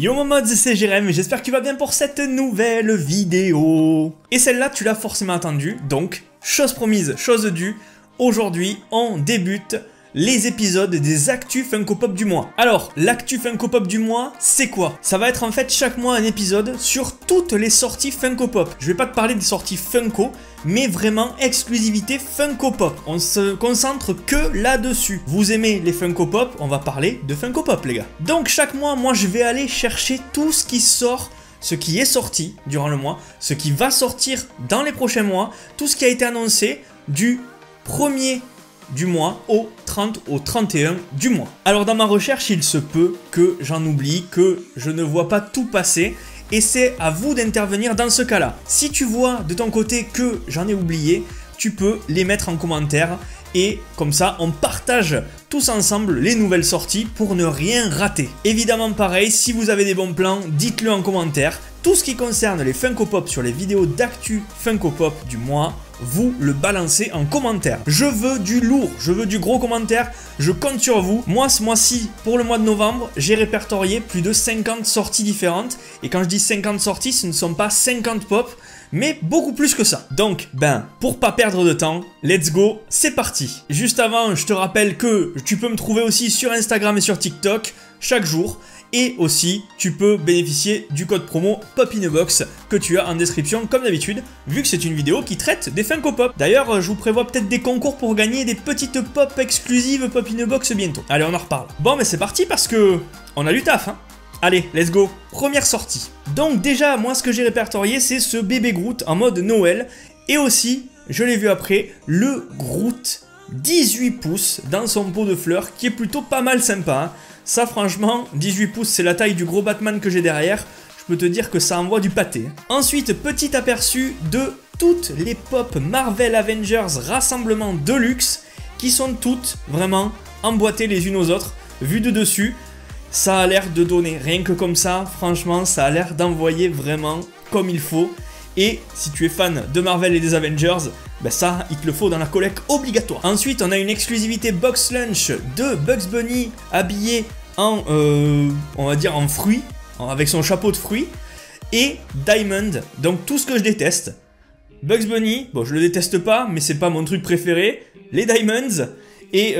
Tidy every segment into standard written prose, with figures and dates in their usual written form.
Yo mon mods, c'est Jérém, j'espère que tu vas bien pour cette nouvelle vidéo. Et celle-là, tu l'as forcément attendue, donc, chose promise, chose due, aujourd'hui, on débute les épisodes des Actus Funko Pop du mois. Alors, l'actu Funko Pop du mois, c'est quoi? Ça va être en fait chaque mois un épisode sur toutes les sorties Funko Pop. Je vais pas te parler des sorties Funko, mais vraiment exclusivité Funko Pop. On se concentre que là-dessus. Vous aimez les Funko Pop? On va parler de Funko Pop, les gars. Donc chaque mois, moi, je vais aller chercher tout ce qui sort, ce qui est sorti durant le mois, ce qui va sortir dans les prochains mois, tout ce qui a été annoncé du 1er du mois au 30 au 31 du mois. Alors dans ma recherche, il se peut que j'en oublie, que je ne vois pas tout passer, et c'est à vous d'intervenir dans ce cas-là. Si tu vois de ton côté que j'en ai oublié, tu peux les mettre en commentaire, et comme ça on partage tous ensemble les nouvelles sorties pour ne rien rater. Évidemment pareil, si vous avez des bons plans, dites-le en commentaire. Tout ce qui concerne les Funko Pop sur les vidéos d'actu Funko Pop du mois, vous le balancez en commentaire. Je veux du lourd, je veux du gros commentaire, je compte sur vous. Moi, ce mois-ci, pour le mois de novembre, j'ai répertorié plus de 50 sorties différentes. Et quand je dis 50 sorties, ce ne sont pas 50 pop, mais beaucoup plus que ça. Donc, pour pas perdre de temps, let's go, c'est parti. Juste avant, je te rappelle que tu peux me trouver aussi sur Instagram et sur TikTok chaque jour. Et aussi, tu peux bénéficier du code promo Pop in a Box que tu as en description comme d'habitude, vu que c'est une vidéo qui traite des Funko Pop. D'ailleurs, je vous prévois peut-être des concours pour gagner des petites pop exclusives Pop in a Box bientôt. Allez, on en reparle. Bon, mais c'est parti parce que on a du taf, hein. Allez, let's go. Première sortie. Donc déjà, moi, ce que j'ai répertorié, c'est ce bébé Groot en mode Noël. Et aussi, je l'ai vu après, le Groot 18 pouces dans son pot de fleurs, qui est plutôt pas mal sympa, hein. Ça franchement, 18 pouces c'est la taille du gros Batman que j'ai derrière, je peux te dire que ça envoie du pâté. Ensuite, petit aperçu de toutes les pop Marvel Avengers Rassemblement Deluxe, qui sont toutes vraiment emboîtées les unes aux autres, vues de dessus. Ça a l'air de donner, rien que comme ça, franchement, ça a l'air d'envoyer vraiment comme il faut. Et si tu es fan de Marvel et des Avengers, ça, il te le faut dans la collecte obligatoire. Ensuite, on a une exclusivité Box Lunch de Bugs Bunny habillé en, on va dire en fruits, avec son chapeau de fruits, et Diamond, donc tout ce que je déteste. Bugs Bunny, bon je le déteste pas, mais c'est pas mon truc préféré. Les Diamonds et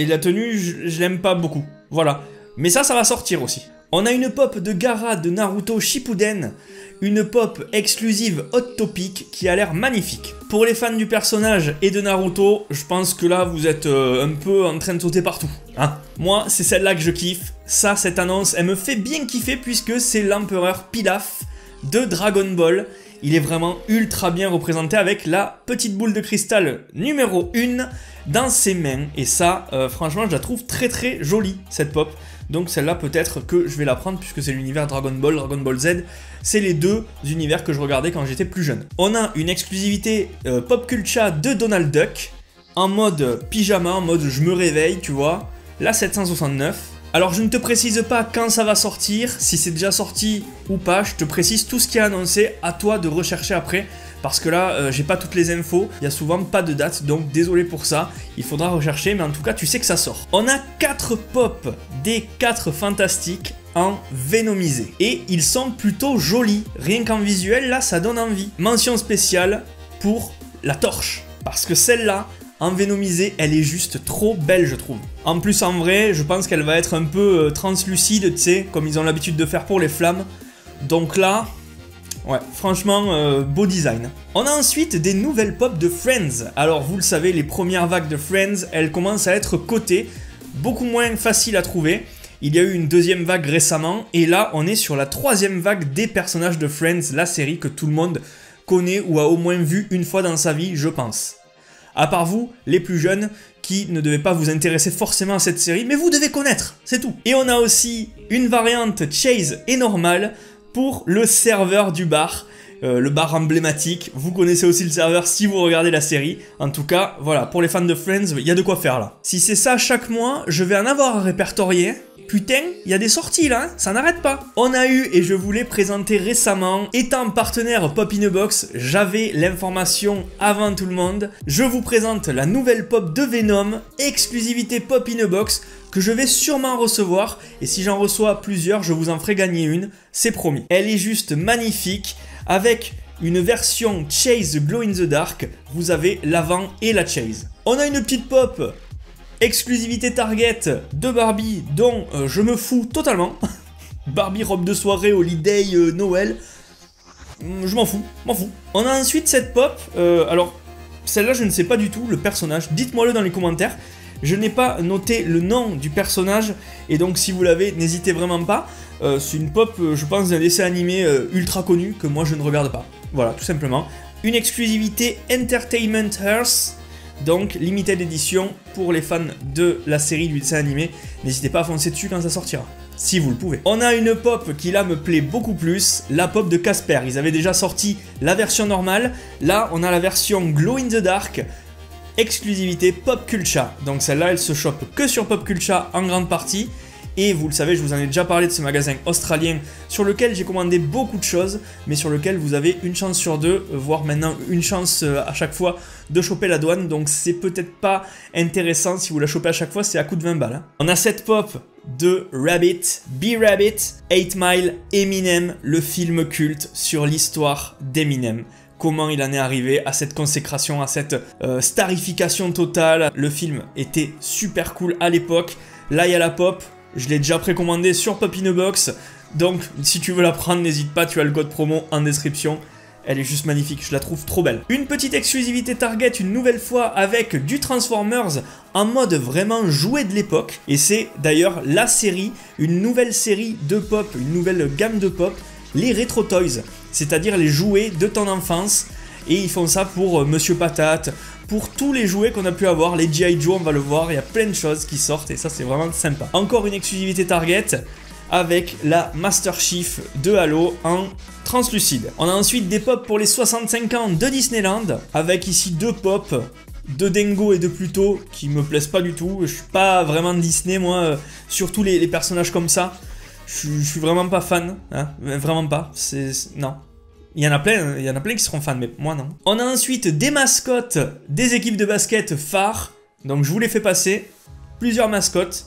la tenue, je l'aime pas beaucoup. Voilà, mais ça va sortir aussi. On a une pop de Gaara de Naruto Shippuden, une pop exclusive Hot Topic qui a l'air magnifique. Pour les fans du personnage et de Naruto, je pense que là vous êtes un peu en train de sauter partout, hein. Moi, c'est celle-là que je kiffe. Ça, cette annonce, elle me fait bien kiffer puisque c'est l'empereur Pilaf de Dragon Ball. Il est vraiment ultra bien représenté avec la petite boule de cristal numéro 1 dans ses mains. Et ça, franchement, je la trouve très très jolie, cette pop. Donc celle-là, peut-être que je vais la prendre puisque c'est l'univers Dragon Ball Z. C'est les deux univers que je regardais quand j'étais plus jeune. On a une exclusivité Pop Culture de Donald Duck en mode pyjama, en mode je me réveille, tu vois. La 769. Alors je ne te précise pas quand ça va sortir, si c'est déjà sorti ou pas, je te précise tout ce qui est annoncé, à toi de rechercher après, parce que là j'ai pas toutes les infos, il y a souvent pas de date, donc désolé pour ça, il faudra rechercher, mais en tout cas tu sais que ça sort. On a 4 pop des 4 fantastiques en vénomisé, et ils sont plutôt jolis, rien qu'en visuel là ça donne envie. Mention spéciale pour la torche, parce que celle-là, en vénomisé, elle est juste trop belle, je trouve. En plus, en vrai, je pense qu'elle va être un peu translucide, tu sais, comme ils ont l'habitude de faire pour les flammes. Donc là, ouais, franchement, beau design. On a ensuite des nouvelles pop de Friends. Alors, vous le savez, les premières vagues de Friends, elles commencent à être cotées, beaucoup moins faciles à trouver. Il y a eu une deuxième vague récemment, et là, on est sur la 3e vague des personnages de Friends, la série que tout le monde connaît ou a au moins vu une fois dans sa vie, je pense. À part vous, les plus jeunes, qui ne devaient pas vous intéresser forcément à cette série, mais vous devez connaître, c'est tout. Et on a aussi une variante Chase et normale pour le serveur du bar, le bar emblématique. Vous connaissez aussi le serveur si vous regardez la série. En tout cas, voilà, pour les fans de Friends, il y a de quoi faire là. Si c'est ça chaque mois, je vais en avoir à répertorier. Putain, il y a des sorties là, hein, ça n'arrête pas. On a eu, et je vous l'ai présenté récemment, étant partenaire Pop in a Box, j'avais l'information avant tout le monde. Je vous présente la nouvelle pop de Venom, exclusivité Pop in a Box, que je vais sûrement recevoir. Et si j'en reçois plusieurs, je vous en ferai gagner une, c'est promis. Elle est juste magnifique, avec une version Chase Glow in the Dark. Vous avez l'avant et la Chase. On a une petite pop exclusivité Target de Barbie dont je me fous totalement. Barbie robe de soirée, holiday, Noël. Je m'en fous, On a ensuite cette pop. Alors, celle-là, je ne sais pas du tout le personnage. Dites-moi-le dans les commentaires. Je n'ai pas noté le nom du personnage. Et donc, si vous l'avez, n'hésitez vraiment pas. C'est une pop, je pense, d'un dessin animé ultra connu que moi, je ne regarde pas. Voilà, tout simplement. Une exclusivité Entertainment Earth. Donc, limited edition pour les fans de la série du dessin animé. N'hésitez pas à foncer dessus quand ça sortira, si vous le pouvez. On a une pop qui là me plaît beaucoup plus, la pop de Casper. Ils avaient déjà sorti la version normale. Là, on a la version Glow in the Dark, exclusivité Pop Culture. Donc celle-là, elle se chope que sur Pop Culture en grande partie. Et vous le savez, je vous en ai déjà parlé de ce magasin australien sur lequel j'ai commandé beaucoup de choses, mais sur lequel vous avez une chance sur deux, voire maintenant une chance à chaque fois de choper la douane. Donc c'est peut-être pas intéressant si vous la chopez à chaque fois, c'est à coup de 20 balles. Hein. On a cette pop de Rabbit, B-Rabbit, 8 Mile, Eminem, le film culte sur l'histoire d'Eminem. Comment il en est arrivé à cette consécration, à cette starification totale. Le film était super cool à l'époque. Là, il y a la pop. Je l'ai déjà précommandé sur Pop in a Box. Donc, si tu veux la prendre, n'hésite pas, tu as le code promo en description. Elle est juste magnifique, je la trouve trop belle. Une petite exclusivité Target, une nouvelle fois, avec du Transformers en mode vraiment jouet de l'époque. Et c'est d'ailleurs la série, une nouvelle série de pop, une nouvelle gamme de pop, les Retro Toys. C'est-à-dire les jouets de ton enfance. Et ils font ça pour Monsieur Patate, pour tous les jouets qu'on a pu avoir, les G.I. Joe, on va le voir, il y a plein de choses qui sortent et ça c'est vraiment sympa. Encore une exclusivité Target avec la Master Chief de Halo en translucide. On a ensuite des pops pour les 65 ans de Disneyland, avec ici deux pops de Dingo et de Pluto qui me plaisent pas du tout. Je suis pas vraiment Disney moi, surtout les personnages comme ça. Je suis vraiment pas fan, hein, vraiment pas, non. Il y en a plein qui seront fans, mais moi non. On a ensuite des mascottes des équipes de basket phares. Donc je vous les fais passer. Plusieurs mascottes.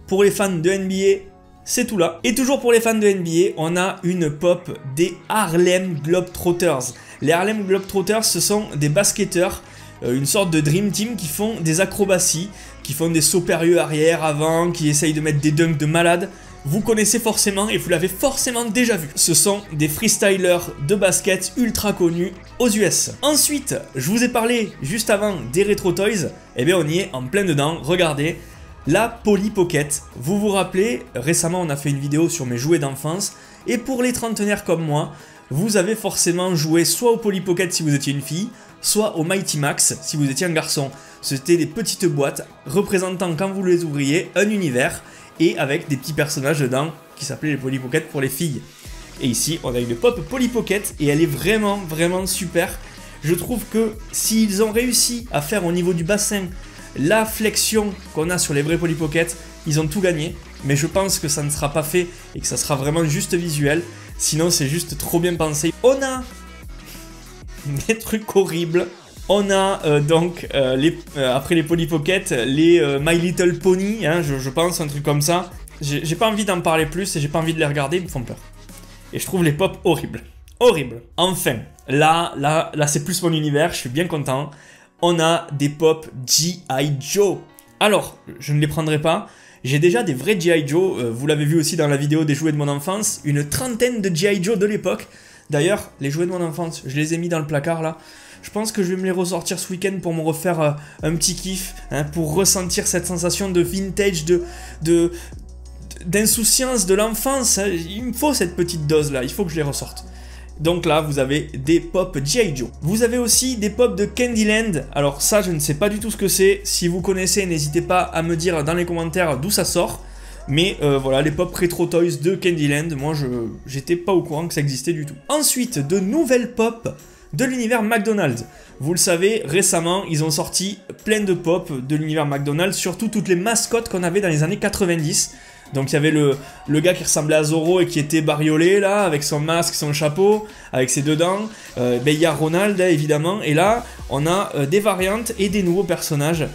Pour les fans de NBA, c'est tout là. Et toujours pour les fans de NBA, on a une pop des Harlem Globetrotters. Les Harlem Globetrotters, ce sont des basketteurs, une sorte de Dream Team qui font des acrobaties, qui font des sauts périlleux arrière, avant, qui essayent de mettre des dunks de malade. Vous connaissez forcément et vous l'avez forcément déjà vu. Ce sont des freestylers de basket ultra connus aux US. Ensuite, je vous ai parlé juste avant des Retro Toys. Eh bien, on y est en plein dedans. Regardez, la Polly Pocket. Vous vous rappelez, récemment, on a fait une vidéo sur mes jouets d'enfance. Et pour les trentenaires comme moi, vous avez forcément joué soit au Polly Pocket si vous étiez une fille, soit au Mighty Max si vous étiez un garçon. C'était des petites boîtes représentant, quand vous les ouvriez, un univers. Et avec des petits personnages dedans qui s'appelaient les Polly Pocket pour les filles. Et ici, on a une pop Polly Pocket et elle est vraiment, vraiment super. Je trouve que s'ils ont réussi à faire au niveau du bassin la flexion qu'on a sur les vrais Polly Pocket, ils ont tout gagné. Mais je pense que ça ne sera pas fait et que ça sera vraiment juste visuel. Sinon, c'est juste trop bien pensé. On a des trucs horribles. On a après les Polly Pocket, les My Little Pony, hein, je pense, un truc comme ça. J'ai pas envie d'en parler plus et j'ai pas envie de les regarder, ils me font peur. Et je trouve les pop horribles. Horribles. Enfin, là c'est plus mon univers, je suis bien content. On a des pop G.I. Joe. Alors, je ne les prendrai pas. J'ai déjà des vrais G.I. Joe, vous l'avez vu aussi dans la vidéo des jouets de mon enfance. Une trentaine de G.I. Joe de l'époque. D'ailleurs, les jouets de mon enfance, je les ai mis dans le placard là. Je pense que je vais me les ressortir ce week-end pour me refaire un petit kiff, hein, pour ressentir cette sensation de vintage, d'insouciance de l'enfance. Hein. Il me faut cette petite dose là, il faut que je les ressorte. Donc là, vous avez des pop G.I. Joe. Vous avez aussi des pop de Candyland. Alors ça, je ne sais pas du tout ce que c'est. Si vous connaissez, n'hésitez pas à me dire dans les commentaires d'où ça sort. Mais voilà, les pop Retro Toys de Candyland, moi j'étais pas au courant que ça existait du tout. Ensuite, de nouvelles pop de l'univers McDonald's. Vous le savez, récemment, ils ont sorti plein de pop de l'univers McDonald's, surtout toutes les mascottes qu'on avait dans les années 90. Donc il y avait le gars qui ressemblait à Zoro et qui était bariolé là, avec son masque, son chapeau, avec ses deux dents. Il y a Ronald évidemment, et là on a des variantes et des nouveaux personnages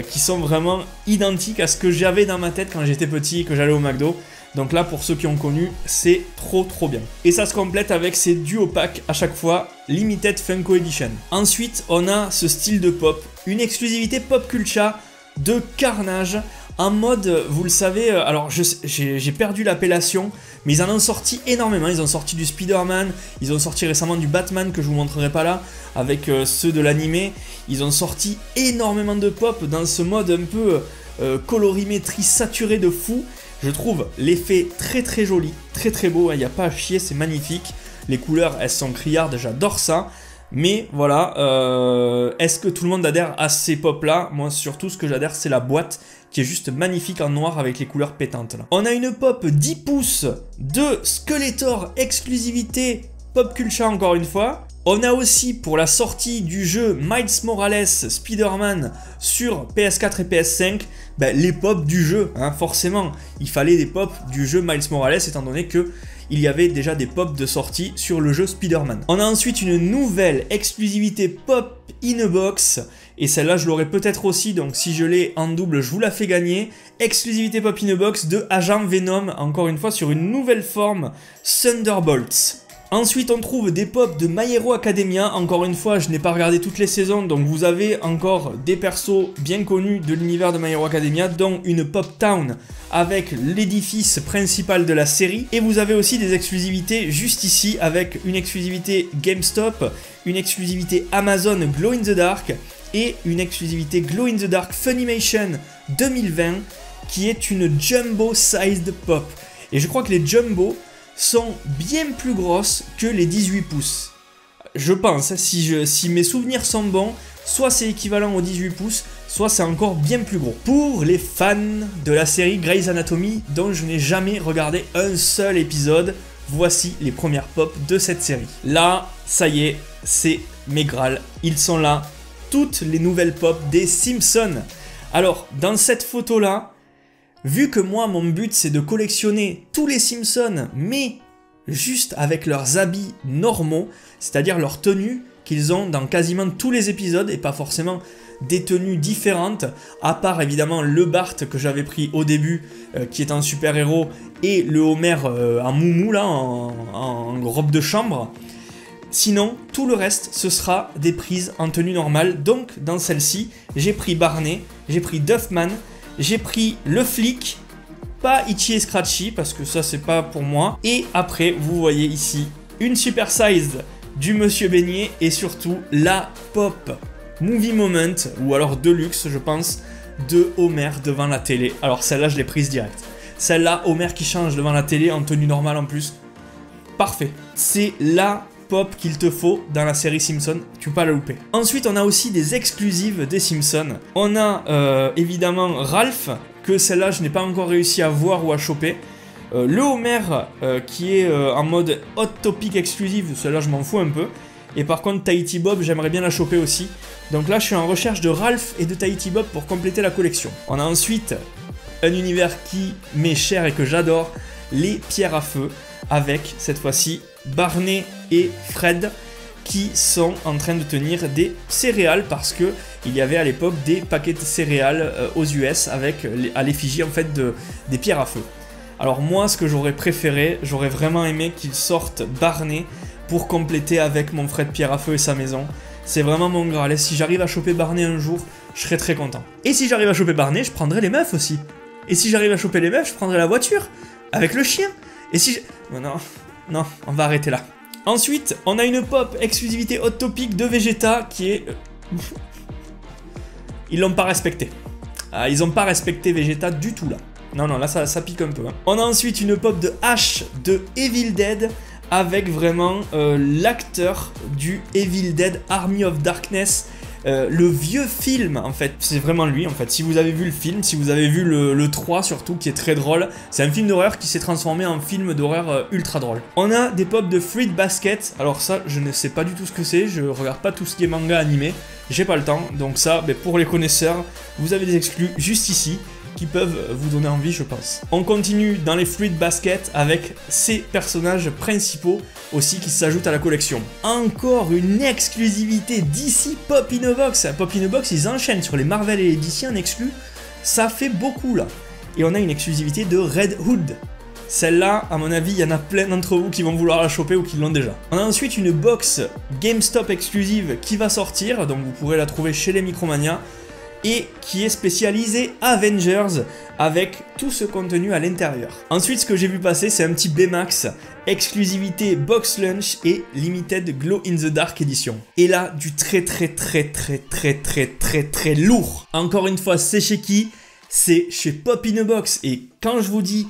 qui sont vraiment identiques à ce que j'avais dans ma tête quand j'étais petit et que j'allais au McDo. Donc là, pour ceux qui ont connu, c'est trop bien. Et ça se complète avec ces duo packs à chaque fois, Limited Funko Edition. Ensuite, on a ce style de pop, une exclusivité Pop Culture de Carnage, en mode, vous le savez, alors j'ai perdu l'appellation, mais ils en ont sorti énormément. Ils ont sorti du Spider-Man, ils ont sorti récemment du Batman que je vous montrerai pas là, avec ceux de l'animé. Ils ont sorti énormément de pop dans ce mode un peu colorimétrie saturée de fou. Je trouve l'effet très joli, très beau, il n'y a pas à chier, c'est magnifique. Les couleurs, elles sont criardes, j'adore ça. Mais voilà, est-ce que tout le monde adhère à ces pop là? Moi surtout ce que j'adhère c'est la boîte qui est juste magnifique en noir avec les couleurs pétantes là. On a une pop 10 pouces de Skeletor exclusivité Pop Culture encore une fois. On a aussi pour la sortie du jeu Miles Morales Spider-Man sur PS4 et PS5, les pops du jeu, hein, forcément. Il fallait des pops du jeu Miles Morales étant donné que il y avait déjà des pops de sortie sur le jeu Spider-Man. On a ensuite une nouvelle exclusivité pop in a box, et celle-là je l'aurai peut-être aussi, donc si je l'ai en double, je vous la fais gagner. Exclusivité pop in a box de Agent Venom, encore une fois sur une nouvelle forme, Thunderbolts. Ensuite, on trouve des pops de My Hero Academia. Encore une fois, je n'ai pas regardé toutes les saisons, donc vous avez encore des persos bien connus de l'univers de My Hero Academia, dont une Pop Town avec l'édifice principal de la série. Et vous avez aussi des exclusivités juste ici, avec une exclusivité GameStop, une exclusivité Amazon Glow in the Dark et une exclusivité Glow in the Dark Funimation 2020, qui est une Jumbo Sized Pop. Et je crois que les Jumbo sont bien plus grosses que les 18 pouces. Je pense, si mes souvenirs sont bons, soit c'est équivalent aux 18 pouces, soit c'est encore bien plus gros. Pour les fans de la série Grey's Anatomy, dont je n'ai jamais regardé un seul épisode, voici les premières pop de cette série. Là, ça y est, c'est mes Graal, ils sont là, toutes les nouvelles pop des Simpsons. Alors, dans cette photo-là, vu que moi, mon but, c'est de collectionner tous les Simpsons, mais juste avec leurs habits normaux, c'est-à-dire leurs tenues qu'ils ont dans quasiment tous les épisodes, et pas forcément des tenues différentes, à part évidemment le Bart que j'avais pris au début, qui est un super-héros, et le Homer en moumou, là, en robe de chambre. Sinon, tout le reste, ce sera des prises en tenue normale. Donc, dans celle-ci, j'ai pris Barney, j'ai pris Duffman, j'ai pris le flic, pas Itchy et Scratchy, parce que ça, c'est pas pour moi. Et après, vous voyez ici, une super size du Monsieur Beignet, et surtout, la pop Movie Moment, ou alors Deluxe, je pense, de Homer devant la télé. Alors, celle-là, je l'ai prise direct. Celle-là, Homer qui change devant la télé, en tenue normale en plus. Parfait. C'est la pop qu'il te faut dans la série Simpson, tu peux pas la louper. Ensuite, on a aussi des exclusives des Simpsons. On a évidemment Ralph, que celle-là je n'ai pas encore réussi à voir ou à choper. Le Homer qui est en mode Hot Topic exclusive, celle-là je m'en fous un peu. Et par contre Tahiti Bob, j'aimerais bien la choper aussi. Donc là je suis en recherche de Ralph et de Tahiti Bob pour compléter la collection. On a ensuite un univers qui m'est cher et que j'adore, les pierres à feu, avec cette fois-ci Barney et Fred qui sont en train de tenir des céréales, parce que il y avait à l'époque des paquets de céréales aux US avec à l'effigie en fait des pierres à feu. Alors moi, ce que j'aurais préféré, j'aurais vraiment aimé qu'ils sortent Barney pour compléter avec mon Fred pierre à feu et sa maison. C'est vraiment mon Graal. Et si j'arrive à choper Barney un jour, je serais très content. Et si j'arrive à choper Barney, je prendrai les meufs aussi. Et si j'arrive à choper les meufs, je prendrai la voiture avec le chien. Et si non, on va arrêter là. Ensuite, on a une pop exclusivité Hot Topic de Vegeta qui est... Ils l'ont pas respecté. Ah, ils ont pas respecté Vegeta du tout là. Non, là ça pique un peu. Hein. On a ensuite une pop de Ash de Evil Dead avec vraiment l'acteur du Evil Dead Army of Darkness. Le vieux film en fait, c'est vraiment lui en fait. Si vous avez vu le film, si vous avez vu le 3 surtout, qui est très drôle, c'est un film d'horreur qui s'est transformé en film d'horreur ultra drôle. On a des pops de Fruit Basket, alors ça je ne sais pas du tout ce que c'est, je regarde pas tout ce qui est manga animé, j'ai pas le temps, donc ça pour les connaisseurs, vous avez des exclus juste ici, qui peuvent vous donner envie, je pense. On continue dans les Fruit Basket avec ces personnages principaux aussi qui s'ajoutent à la collection. Encore une exclusivité DC Pop in a Box. Pop in a Box, ils enchaînent sur les Marvel et les DC en exclu. Ça fait beaucoup là. Et on a une exclusivité de Red Hood. Celle-là, à mon avis, il y en a plein d'entre vous qui vont vouloir la choper ou qui l'ont déjà. On a ensuite une box GameStop exclusive qui va sortir, donc vous pourrez la trouver chez les Micromania, et qui est spécialisée Avengers avec tout ce contenu à l'intérieur. Ensuite, ce que j'ai vu passer, c'est un petit Baymax, exclusivité Box Lunch et Limited Glow in the Dark Edition. Et là, du très lourd. Encore une fois, c'est chez qui? C'est chez Pop in a Box. Et quand je vous dis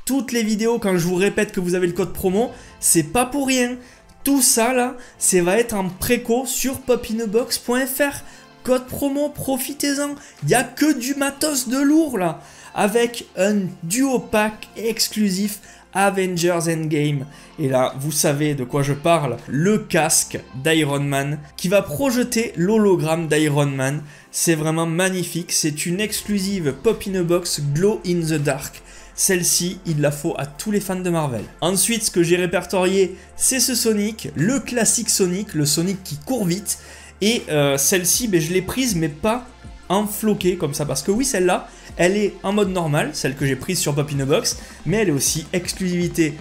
toutes les vidéos, quand je vous répète que vous avez le code promo, c'est pas pour rien. Tout ça là, ça va être en préco sur popinabox.fr. Code promo, profitez-en. Il n'y a que du matos de lourd là. Avec un duo pack exclusif Avengers Endgame. Et là, vous savez de quoi je parle. Le casque d'Iron Man qui va projeter l'hologramme d'Iron Man. C'est vraiment magnifique. C'est une exclusive Pop in a Box Glow in the Dark. Celle-ci, il la faut à tous les fans de Marvel. Ensuite, ce que j'ai répertorié, c'est ce Sonic, le classique Sonic, le Sonic qui court vite. Et celle-ci, je l'ai prise, mais pas en floqué comme ça. Parce que oui, celle-là, elle est en mode normal, celle que j'ai prise sur Pop in a Box. Mais elle est aussi exclusivité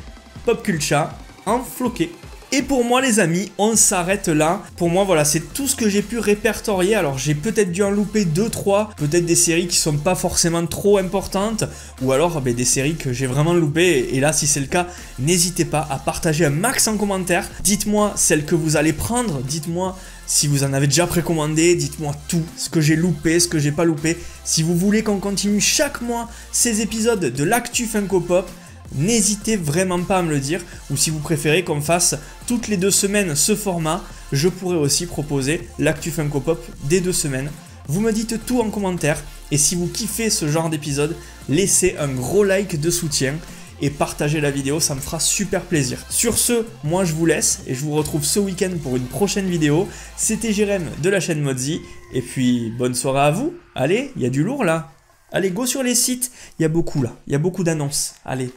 Pop Culture en floqué. Et pour moi les amis, on s'arrête là. Pour moi voilà, c'est tout ce que j'ai pu répertorier. Alors j'ai peut-être dû en louper 2-3, peut-être des séries qui sont pas forcément trop importantes, ou alors des séries que j'ai vraiment loupées. Et là si c'est le cas, n'hésitez pas à partager un max en commentaire. Dites-moi celle que vous allez prendre, dites-moi si vous en avez déjà précommandé, dites-moi tout, ce que j'ai loupé, ce que j'ai pas loupé. Si vous voulez qu'on continue chaque mois ces épisodes de l'actu Funko Pop, n'hésitez vraiment pas à me le dire, ou si vous préférez qu'on fasse toutes les 2 semaines ce format, je pourrais aussi proposer l'actu Funko Pop des 2 semaines. Vous me dites tout en commentaire, et si vous kiffez ce genre d'épisode, laissez un gros like de soutien et partagez la vidéo, ça me fera super plaisir. Sur ce, moi je vous laisse et je vous retrouve ce week-end pour une prochaine vidéo. C'était Jérém de la chaîne Modzy, et puis bonne soirée à vous. Allez, il y a du lourd là. Allez, go sur les sites, il y a beaucoup là, il y a beaucoup d'annonces. Allez.